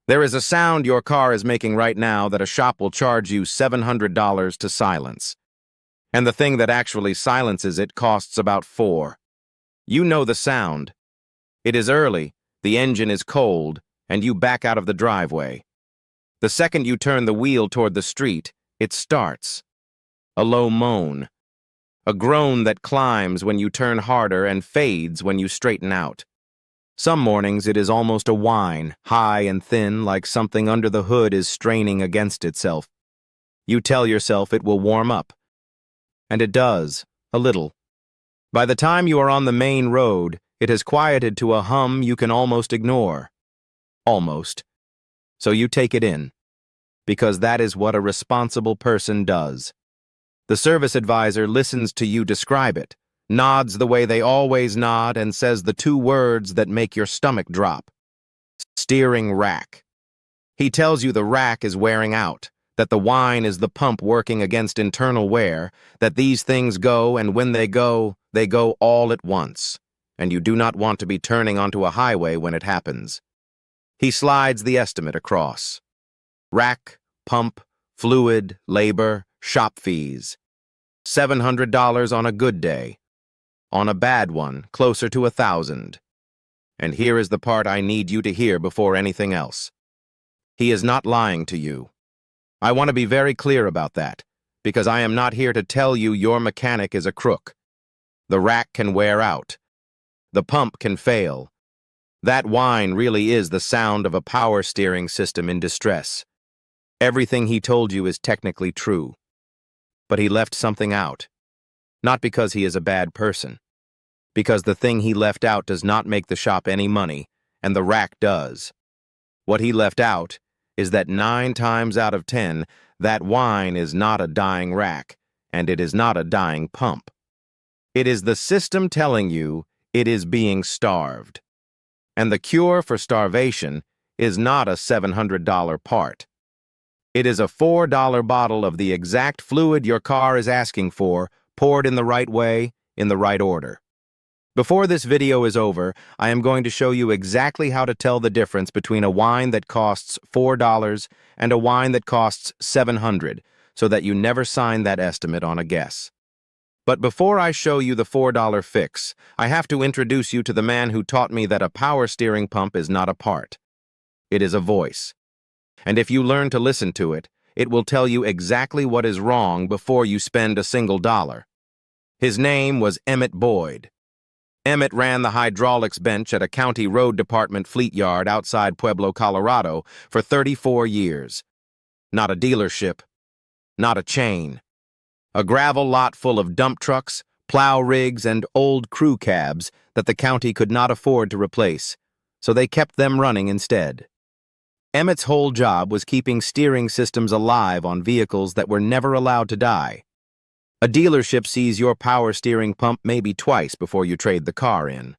There is a sound your car is making right now that a shop will charge you $700 to silence. And the thing that actually silences it costs about $4. You know the sound. It is early, the engine is cold, and you back out of the driveway. The second you turn the wheel toward the street, it starts. A low moan. A groan that climbs when you turn harder and fades when you straighten out. Some mornings it is almost a whine, high and thin, like something under the hood is straining against itself. You tell yourself it will warm up. And it does, a little. By the time you are on the main road, it has quieted to a hum you can almost ignore. Almost. So you take it in. Because that is what a responsible person does. The service advisor listens to you describe it, nods the way they always nod, and says the two words that make your stomach drop. Steering rack. He tells you the rack is wearing out, that the whine is the pump working against internal wear, that these things go, and when they go all at once, and you do not want to be turning onto a highway when it happens. He slides the estimate across. Rack, pump, fluid, labor, shop fees. $700 on a good day. On a bad one, closer to $1,000. And here is the part I need you to hear before anything else. He is not lying to you. I want to be very clear about that, because I am not here to tell you your mechanic is a crook. The rack can wear out. The pump can fail. That whine really is the sound of a power steering system in distress. Everything he told you is technically true. But he left something out. Not because he is a bad person. Because the thing he left out does not make the shop any money, and the rack does. What he left out is that 9 times out of 10, that whine is not a dying rack, and it is not a dying pump. It is the system telling you it is being starved. And the cure for starvation is not a $700 part. It is a $4 bottle of the exact fluid your car is asking for, poured in the right way, in the right order. Before this video is over, I am going to show you exactly how to tell the difference between a whine that costs $4 and a whine that costs $700, so that you never sign that estimate on a guess. But before I show you the $4 fix, I have to introduce you to the man who taught me that a power steering pump is not a part. It is a voice. And if you learn to listen to it, it will tell you exactly what is wrong before you spend a single dollar. His name was Emmett Boyd. Emmett ran the hydraulics bench at a county road department fleet yard outside Pueblo, Colorado, for 34 years. Not a dealership, not a chain. A gravel lot full of dump trucks, plow rigs, and old crew cabs that the county could not afford to replace, so they kept them running instead. Emmett's whole job was keeping steering systems alive on vehicles that were never allowed to die. A dealership sees your power steering pump maybe twice before you trade the car in.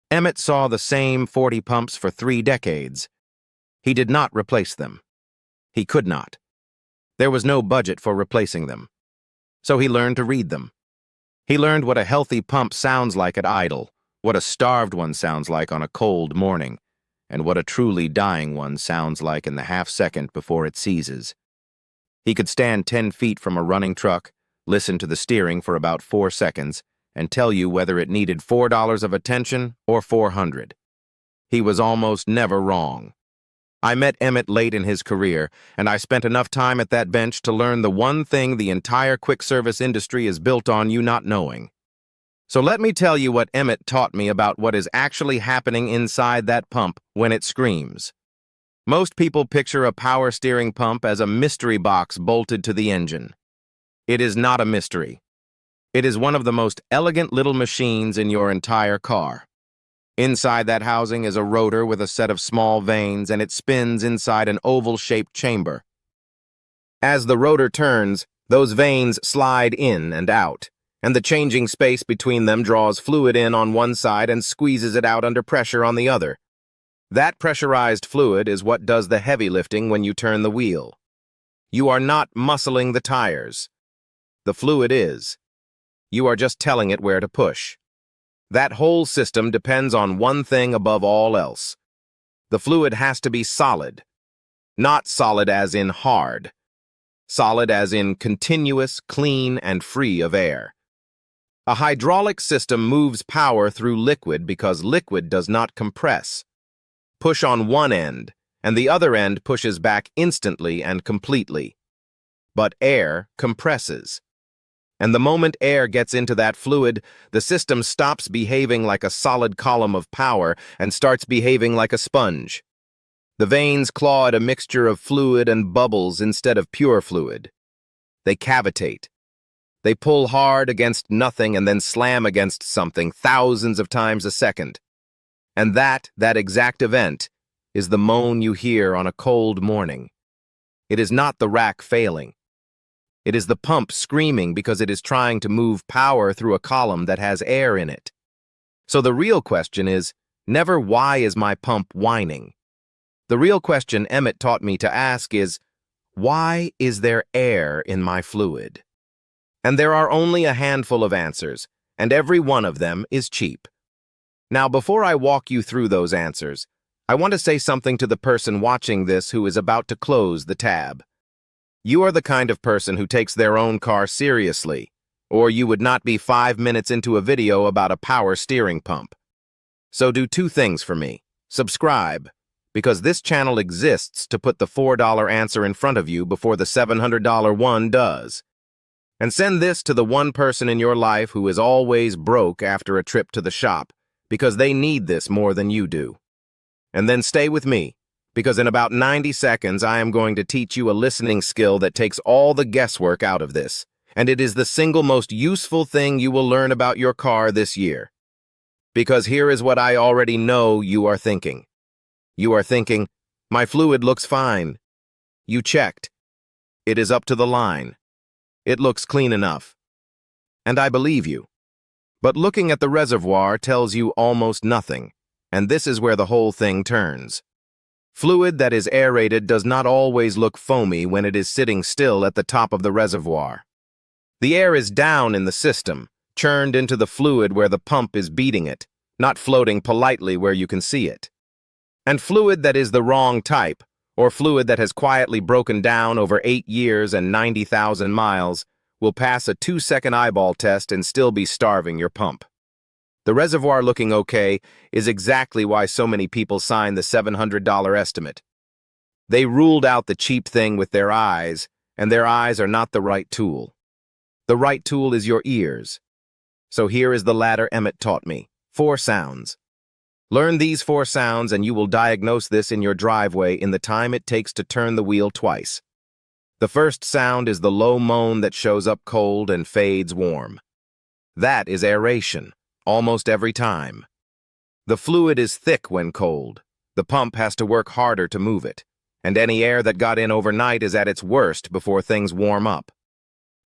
Emmett saw the same 40 pumps for 3 decades. He did not replace them. He could not. There was no budget for replacing them. So he learned to read them. He learned what a healthy pump sounds like at idle, what a starved one sounds like on a cold morning, and what a truly dying one sounds like in the half-second before it seizes. He could stand 10 feet from a running truck, listen to the steering for about 4 seconds, and tell you whether it needed $4 of attention or $400. He was almost never wrong. I met Emmett late in his career, and I spent enough time at that bench to learn the one thing the entire quick service industry is built on you not knowing. So let me tell you what Emmett taught me about what is actually happening inside that pump when it screams. Most people picture a power steering pump as a mystery box bolted to the engine. It is not a mystery. It is one of the most elegant little machines in your entire car. Inside that housing is a rotor with a set of small vanes, and it spins inside an oval-shaped chamber. As the rotor turns, those vanes slide in and out, and the changing space between them draws fluid in on one side and squeezes it out under pressure on the other. That pressurized fluid is what does the heavy lifting when you turn the wheel. You are not muscling the tires. The fluid is. You are just telling it where to push. That whole system depends on one thing above all else. The fluid has to be solid, Not solid as in hard. Solid as in continuous, clean, and free of air. A hydraulic system moves power through liquid because liquid does not compress. Push on one end, and the other end pushes back instantly and completely. But air compresses. And the moment air gets into that fluid, the system stops behaving like a solid column of power and starts behaving like a sponge. The veins claw at a mixture of fluid and bubbles instead of pure fluid. They cavitate. They pull hard against nothing and then slam against something thousands of times a second. And that exact event is the moan you hear on a cold morning. It is not the rack failing. It is the pump screaming because it is trying to move power through a column that has air in it. So the real question is never why is my pump whining? The real question Emmett taught me to ask is, why is there air in my fluid? And there are only a handful of answers, and every one of them is cheap. Now, before I walk you through those answers, I want to say something to the person watching this who is about to close the tab. You are the kind of person who takes their own car seriously, or you would not be 5 minutes into a video about a power steering pump. So do two things for me. Subscribe, because this channel exists to put the $4 answer in front of you before the $700 one does. And send this to the one person in your life who is always broke after a trip to the shop, because they need this more than you do. And then stay with me, because in about 90 seconds I am going to teach you a listening skill that takes all the guesswork out of this, and it is the single most useful thing you will learn about your car this year. Because here is what I already know you are thinking. You are thinking, my fluid looks fine. You checked. It is up to the line. It looks clean enough. And I believe you. But looking at the reservoir tells you almost nothing, and this is where the whole thing turns. Fluid that is aerated does not always look foamy when it is sitting still at the top of the reservoir. The air is down in the system, churned into the fluid where the pump is beating it, not floating politely where you can see it. And fluid that is the wrong type, or fluid that has quietly broken down over 8 years and 90,000 miles, will pass a 2-second eyeball test and still be starving your pump. The reservoir looking okay is exactly why so many people signed the $700 estimate. They ruled out the cheap thing with their eyes, and their eyes are not the right tool. The right tool is your ears. So here is the ladder Emmett taught me. 4 sounds. Learn these 4 sounds and you will diagnose this in your driveway in the time it takes to turn the wheel twice. The first sound is the low moan that shows up cold and fades warm. That is aeration, almost every time. The fluid is thick when cold. The pump has to work harder to move it, and any air that got in overnight is at its worst before things warm up.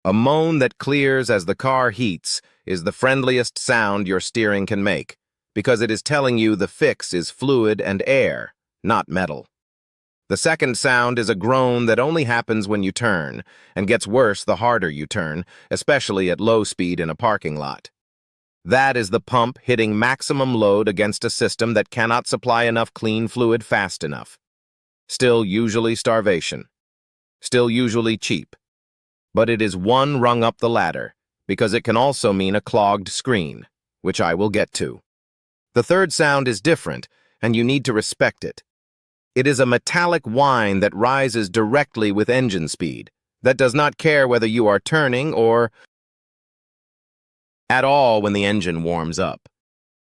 A moan that clears as the car heats is the friendliest sound your steering can make, because it is telling you the fix is fluid and air, not metal. The second sound is a groan that only happens when you turn, and gets worse the harder you turn, especially at low speed in a parking lot. That is the pump hitting maximum load against a system that cannot supply enough clean fluid fast enough. Still usually starvation. Still usually cheap. But it is one rung up the ladder, because it can also mean a clogged screen, which I will get to. The third sound is different, and you need to respect it. It is a metallic whine that rises directly with engine speed, that does not care whether you are turning or at all when the engine warms up.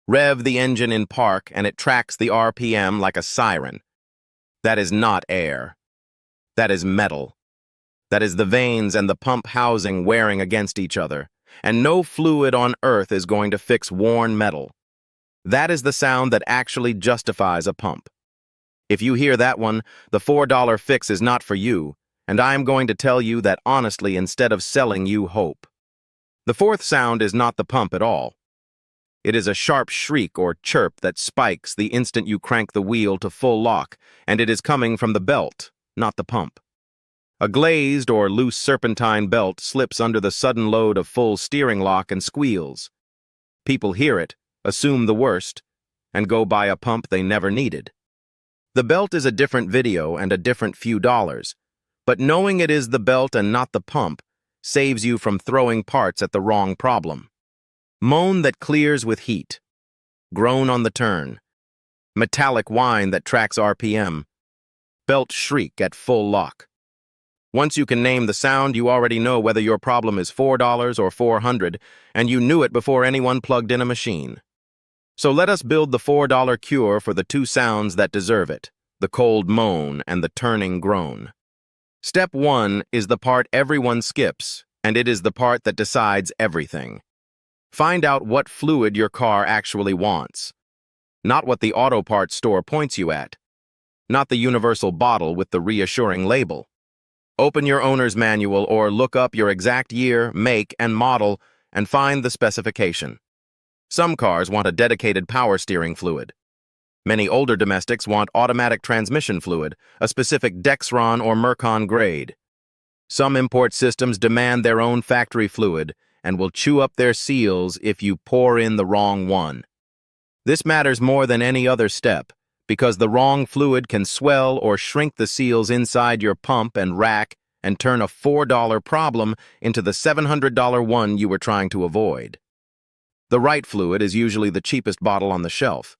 Rev the engine in park and it tracks the RPM like a siren. That is not air. That is metal. That is the veins and the pump housing wearing against each other, and no fluid on earth is going to fix worn metal. That is the sound that actually justifies a pump. If you hear that one, the $4 fix is not for you, and I am going to tell you that honestly instead of selling you hope. The fourth sound is not the pump at all. It is a sharp shriek or chirp that spikes the instant you crank the wheel to full lock, and it is coming from the belt, not the pump. A glazed or loose serpentine belt slips under the sudden load of full steering lock and squeals. People hear it, assume the worst, and go buy a pump they never needed. The belt is a different video and a different few dollars, but knowing it is the belt and not the pump saves you from throwing parts at the wrong problem. Moan that clears with heat. Groan on the turn. Metallic whine that tracks RPM. Belt shriek at full lock. Once you can name the sound, you already know whether your problem is $4 or $400, and you knew it before anyone plugged in a machine. So let us build the $4 cure for the two sounds that deserve it, the cold moan and the turning groan. Step 1 is the part everyone skips, and it is the part that decides everything. Find out what fluid your car actually wants. Not what the auto parts store points you at. Not the universal bottle with the reassuring label. Open your owner's manual or look up your exact year, make, and model and find the specification. Some cars want a dedicated power steering fluid. Many older domestics want automatic transmission fluid, a specific Dexron or Mercon grade. Some import systems demand their own factory fluid and will chew up their seals if you pour in the wrong one. This matters more than any other step, because the wrong fluid can swell or shrink the seals inside your pump and rack and turn a $4 problem into the $700 one you were trying to avoid. The right fluid is usually the cheapest bottle on the shelf.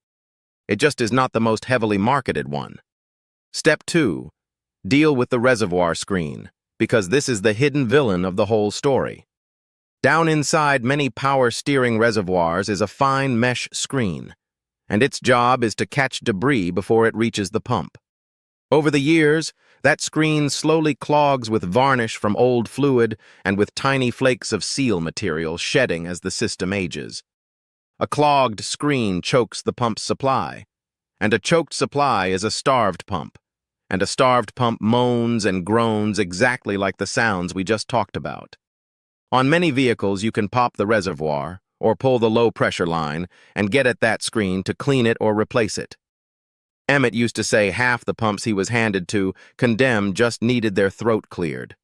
It just is not the most heavily marketed one. Step 2. Deal with the reservoir screen, because this is the hidden villain of the whole story. Down inside many power steering reservoirs is a fine mesh screen, and its job is to catch debris before it reaches the pump. Over the years, that screen slowly clogs with varnish from old fluid and with tiny flakes of seal material shedding as the system ages. A clogged screen chokes the pump's supply, and a choked supply is a starved pump, and a starved pump moans and groans exactly like the sounds we just talked about. On many vehicles, you can pop the reservoir or pull the low-pressure line and get at that screen to clean it or replace it. Emmett used to say half the pumps he was handed to, condemned, just needed their throat cleared.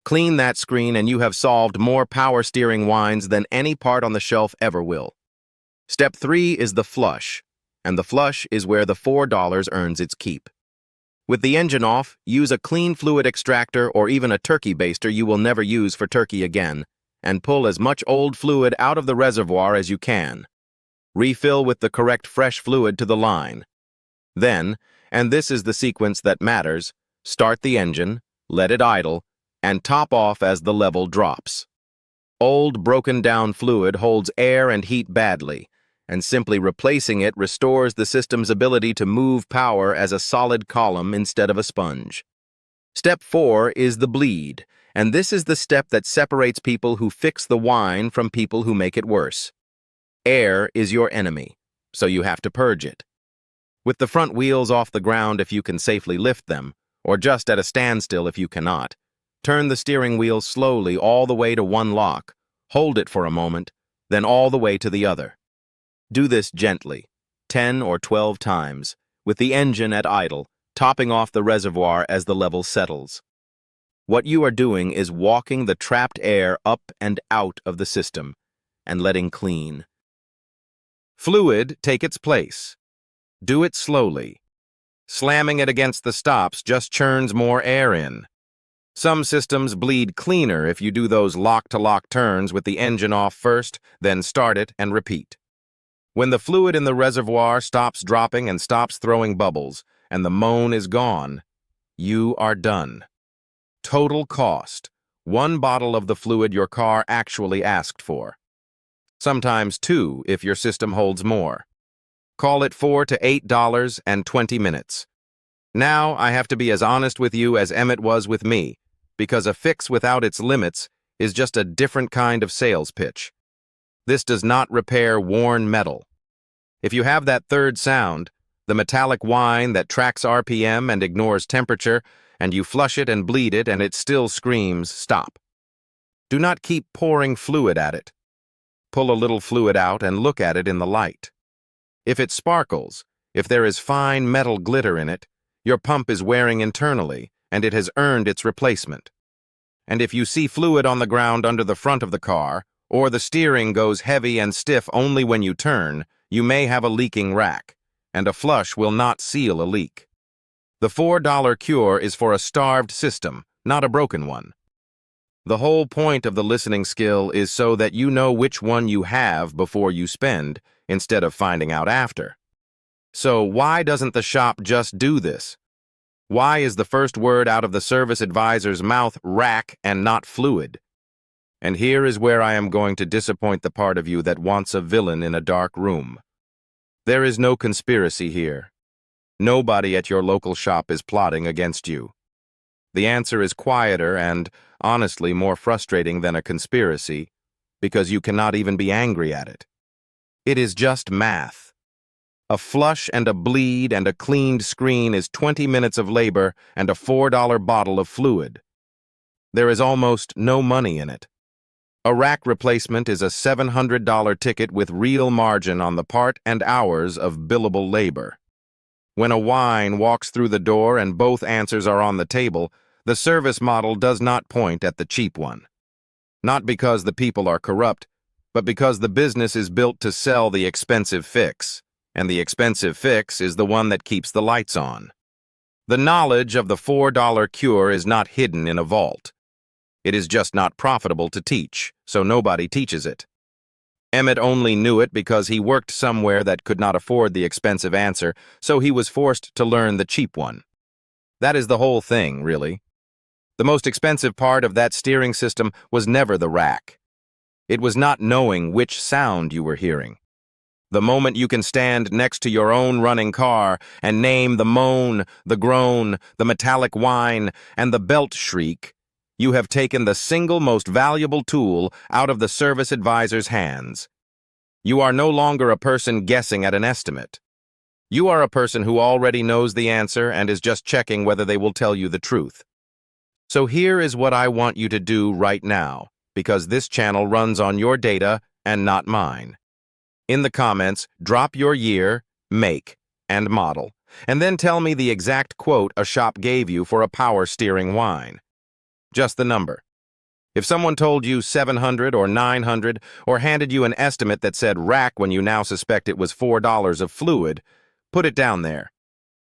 Clean that screen and you have solved more power steering whines than any part on the shelf ever will. Step 3 is the flush, and the flush is where the $4 earns its keep. With the engine off, use a clean fluid extractor or even a turkey baster you will never use for turkey again, and pull as much old fluid out of the reservoir as you can. Refill with the correct fresh fluid to the line. Then, and this is the sequence that matters, start the engine, let it idle, and top off as the level drops. Old, broken-down fluid holds air and heat badly, and simply replacing it restores the system's ability to move power as a solid column instead of a sponge. Step 4 is the bleed, and this is the step that separates people who fix the whine from people who make it worse. Air is your enemy, so you have to purge it. With the front wheels off the ground if you can safely lift them, or just at a standstill if you cannot, turn the steering wheel slowly all the way to one lock, hold it for a moment, then all the way to the other. Do this gently, 10 or 12 times, with the engine at idle, topping off the reservoir as the level settles. What you are doing is walking the trapped air up and out of the system and letting clean. Fluid take its place. Do it slowly. Slamming it against the stops just churns more air in. Some systems bleed cleaner if you do those lock-to-lock turns with the engine off first, then start it and repeat. When the fluid in the reservoir stops dropping and stops throwing bubbles, and the moan is gone, you are done. Total cost: 1 bottle of the fluid your car actually asked for. Sometimes 2 if your system holds more. Call it $4 to $8 and 20 minutes. Now I have to be as honest with you as Emmett was with me, because a fix without its limits is just a different kind of sales pitch. This does not repair worn metal. If you have that third sound, the metallic whine that tracks RPM and ignores temperature, and you flush it and bleed it and it still screams, stop. Do not keep pouring fluid at it. Pull a little fluid out and look at it in the light. If it sparkles, if there is fine metal glitter in it, your pump is wearing internally, and it has earned its replacement. And if you see fluid on the ground under the front of the car, or the steering goes heavy and stiff only when you turn, you may have a leaking rack, and a flush will not seal a leak. The $4 cure is for a starved system, not a broken one. The whole point of the listening skill is so that you know which one you have before you spend, instead of finding out after. So why doesn't the shop just do this? Why is the first word out of the service advisor's mouth rack and not fluid? And here is where I am going to disappoint the part of you that wants a villain in a dark room. There is no conspiracy here. Nobody at your local shop is plotting against you. The answer is quieter and, honestly, more frustrating than a conspiracy, because you cannot even be angry at it. It is just math. A flush and a bleed and a cleaned screen is 20 minutes of labor and a $4 bottle of fluid. There is almost no money in it. A rack replacement is a $700 ticket with real margin on the part and hours of billable labor. When a whine walks through the door and both answers are on the table, the service model does not point at the cheap one. Not because the people are corrupt, but because the business is built to sell the expensive fix, and the expensive fix is the one that keeps the lights on. The knowledge of the $4 cure is not hidden in a vault. It is just not profitable to teach, so nobody teaches it. Emmett only knew it because he worked somewhere that could not afford the expensive answer, so he was forced to learn the cheap one. That is the whole thing, really. The most expensive part of that steering system was never the rack. It was not knowing which sound you were hearing. The moment you can stand next to your own running car and name the moan, the groan, the metallic whine, and the belt shriek, you have taken the single most valuable tool out of the service advisor's hands. You are no longer a person guessing at an estimate. You are a person who already knows the answer and is just checking whether they will tell you the truth. So here is what I want you to do right now, because this channel runs on your data and not mine. In the comments, drop your year, make, and model, and then tell me the exact quote a shop gave you for a power steering whine. Just the number. If someone told you 700 or 900 or handed you an estimate that said rack when you now suspect it was $4 of fluid, put it down there.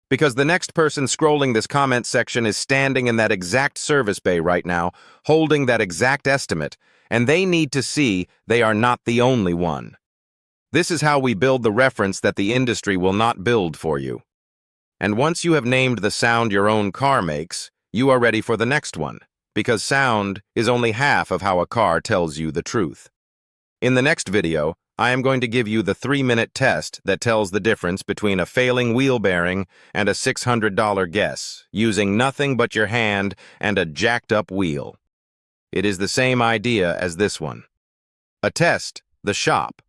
Because the next person scrolling this comment section is standing in that exact service bay right now, holding that exact estimate, and they need to see they are not the only one. This is how we build the reference that the industry will not build for you. And once you have named the sound your own car makes, you are ready for the next one, because sound is only half of how a car tells you the truth. In the next video, I am going to give you the 3-minute test that tells the difference between a failing wheel bearing and a $600 guess, using nothing but your hand and a jacked-up wheel. It is the same idea as this one. A test, the shop,